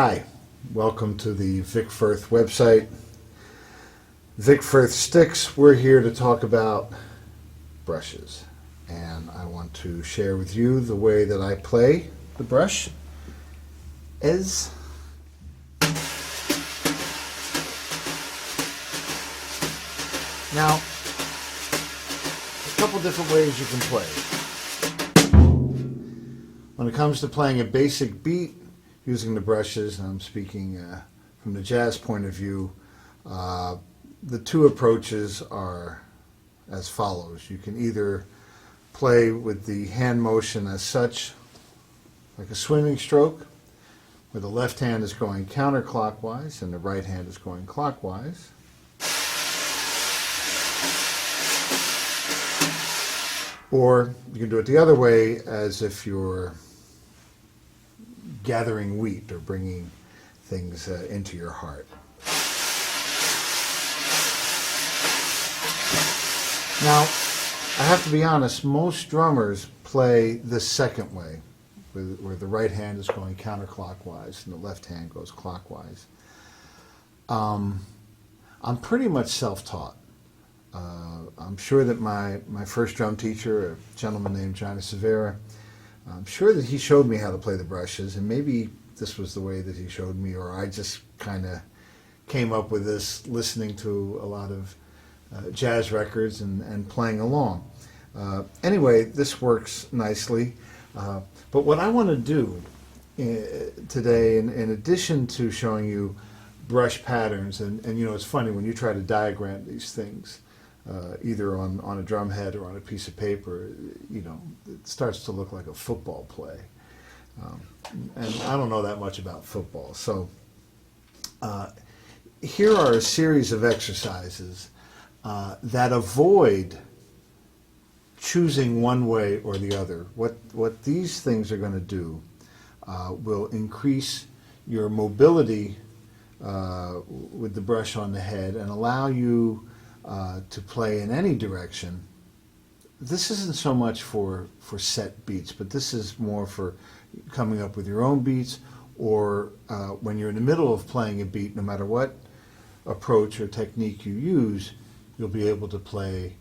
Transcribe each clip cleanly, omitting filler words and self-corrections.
Hi, welcome to the Vic Firth website. Vic Firth Sticks, we're here to talk about brushes. And I want to share with you the way that I play the brush is now a couple different ways you can play. When it comes to playing a basic beat using the brushes, and I'm speaking from the jazz point of view, the two approaches are as follows. You can either play with the hand motion as such, like a swimming stroke, where the left hand is going counterclockwise and the right hand is going clockwise. Or you can do it the other way, as if you're gathering wheat or bringing things into your heart. Now, I have to be honest, most drummers play the second way, where the right hand is going counterclockwise and the left hand goes clockwise. I'm pretty much self-taught. I'm sure that my first drum teacher, a gentleman named Johnny Severa, I'm sure that he showed me how to play the brushes, and maybe this was the way that he showed me, or I just kind of came up with this listening to a lot of jazz records and playing along. Anyway, this works nicely, but what I want to do today, in addition to showing you brush patterns, and you know, it's funny when you try to diagram these things, either on a drum head or on a piece of paper, you know, it starts to look like a football play. And I don't know that much about football. So here are a series of exercises that avoid choosing one way or the other. What these things are going to do will increase your mobility with the brush on the head and allow you to play in any direction. This isn't so much for set beats, but this is more for coming up with your own beats, or when you're in the middle of playing a beat, no matter what approach or technique you use, you'll be able to play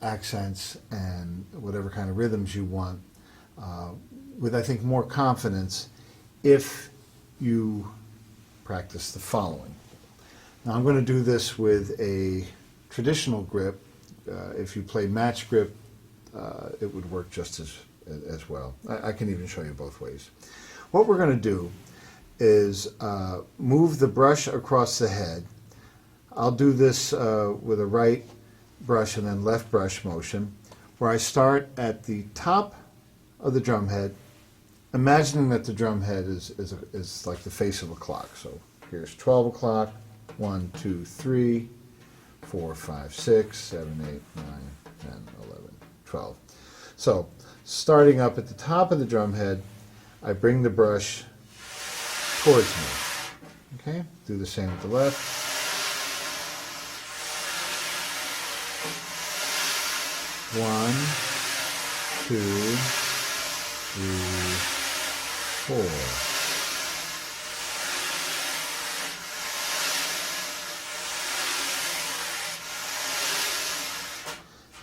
accents and whatever kind of rhythms you want with, I think, more confidence if you practice the following. Now, I'm going to do this with a traditional grip. If you play match grip, it would work just as well. I can even show you both ways. What we're going to do is move the brush across the head. I'll do this with a right brush and then left brush motion, where I start at the top of the drum head, imagining that the drum head is like the face of a clock. So here's 12 o'clock, 1, 2, 3, 4, 5, 6, 7, 8, 9, 10, 11, 12. So starting up at the top of the drum head, I bring the brush towards me. Okay, do the same with the left. One, two, three, four.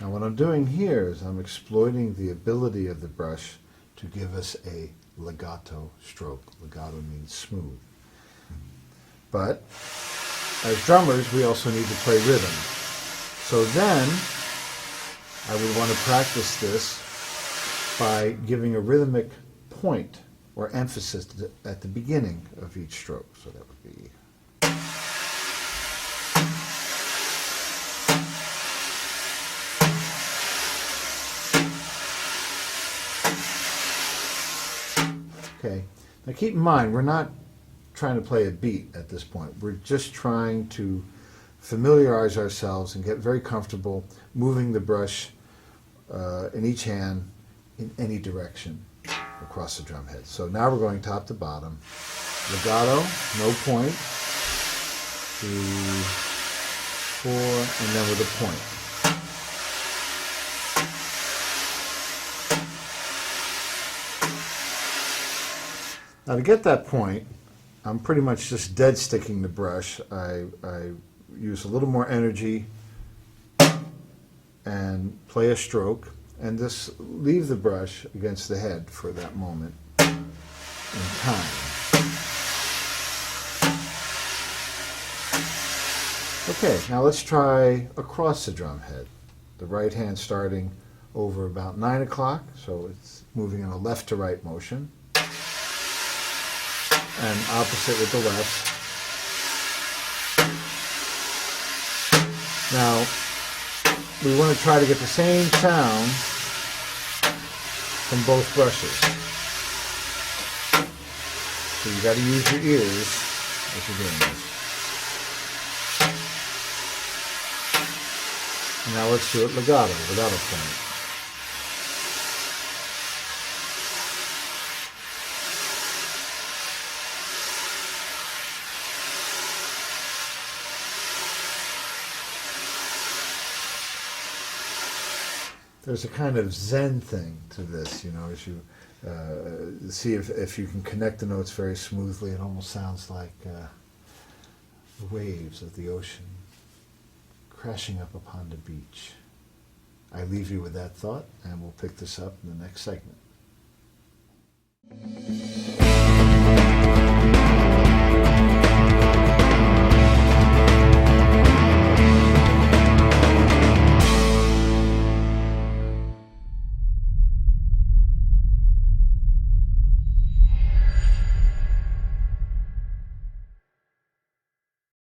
Now what I'm doing here is I'm exploiting the ability of the brush to give us a legato stroke. Legato means smooth. But as drummers, we also need to play rhythm. So then I would want to practice this by giving a rhythmic point or emphasis at the beginning of each stroke. So that would be okay. Now keep in mind, we're not trying to play a beat at this point. We're just trying to familiarize ourselves and get very comfortable moving the brush in each hand in any direction across the drum head. So now we're going top to bottom. Legato, no point. 3, 4, and then with a point. Now to get that point, I'm pretty much just dead sticking the brush. I use a little more energy and play a stroke, and just leave the brush against the head for that moment in time. Okay, now let's try across the drum head. The right hand starting over about 9 o'clock, so it's moving in a left to right motion, and opposite with the left. Now, we want to try to get the same sound from both brushes. So you got to use your ears as you're doing this. And now let's do it legato, without a point. There's a kind of Zen thing to this, you know, as you see if you can connect the notes very smoothly. It almost sounds like the waves of the ocean crashing up upon the beach. I leave you with that thought, and we'll pick this up in the next segment.